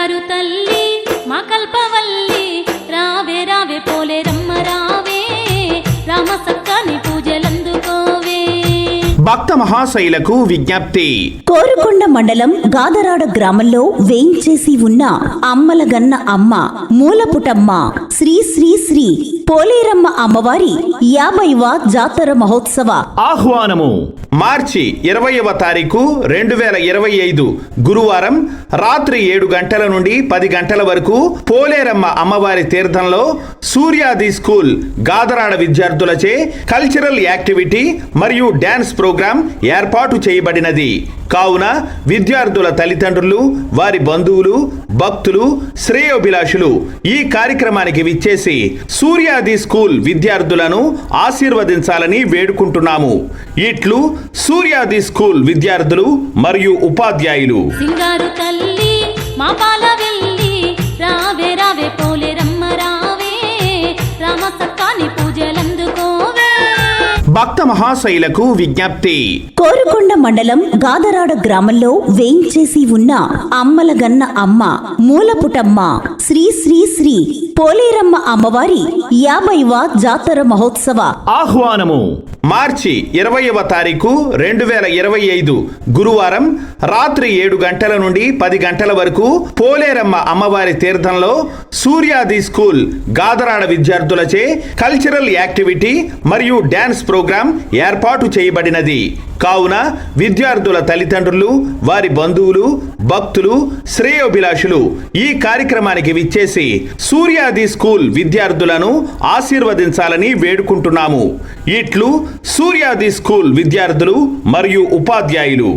బంగారు తల్లి మా కల్పవల్లి రావే రావే పోలేరమ్మ రావే రామ సక్కని పూజలందుకోవే. భక్త మహాశైలకు విజ్ఞప్తి. కోరుకొండ మండలం గాదరాడ గ్రామంలో వేయించేసి ఉన్న అమ్మలగన్న అమ్మ మూలపుటమ్మ శ్రీ శ్రీ శ్రీ పోలేరమ్మ అమ్మవారి 50వ జాతర మహోత్సవ ఆహ్వానము మార్చి 20వ తారీఖు 2025 గురువారం రాత్రి 7 గంటల నుండి 10 గంటల వరకు పోలేరమ్మ అమ్మవారి తీర్థంలో సూర్యాది స్కూల్ గాదరాడ విద్యార్థులచే కల్చరల్ యాక్టివిటీ మరియు డాన్స్ ప్రోగ్రాం ఏర్పాటు చేయబడినది. కావున విద్యార్థుల తల్లిదండ్రులు, వారి బంధువులు, భక్తులు, శ్రేయోభిలాషులు ఈ కార్యక్రమానికి విచ్చేసి సూర్యాది స్కూల్ విద్యార్థులను ఆశీర్వదించాలని వేడుకుంటున్నాము. ఇట్లు సూర్యాది స్కూల్ విద్యార్థులు మరియు ఉపాధ్యాయులు. సింగారు తల్లి మా పాలవెల్లి రావే రావే పోలేరమ్మ రావే రామ సక్కాని పూజలందుకోవే. భక్త మహాశైలకు విజ్ఞప్తి. కోరుకొండ మండలం గాదరాడ గ్రామంలో వేయించేసి ఉన్న అమ్మలగన్న అమ్మ మూలపుటమ్మ శ్రీ శ్రీ శ్రీ పోలేరమ్మ అమ్మవారి 50వ జాతర మహోత్సవ ఆహ్వానము మార్చి 20వ తారీఖు 2025 గురువారం రాత్రి 7 గంటల నుండి 10 గంటల వరకు పోలేరమ్మ అమ్మవారి తీర్థంలో సూర్యాది స్కూల్ గాదరాడ విద్యార్థులచే కల్చరల్ యాక్టివిటీ మరియు డాన్స్ ప్రోగ్రాం ఏర్పాటు చేయబడినది. కావున విద్యార్థుల తల్లిదండ్రులు, వారి బంధువులు, భక్తులు, శ్రేయోభిలాషులు ఈ కార్యక్రమానికి విచ్చేసి సూర్యాది స్కూల్ విద్యార్థులను ఆశీర్వదించాలని వేడుకుంటున్నాము. ఇట్లు సూర్యాది స్కూల్ విద్యార్థులు మరియు ఉపాధ్యాయులు.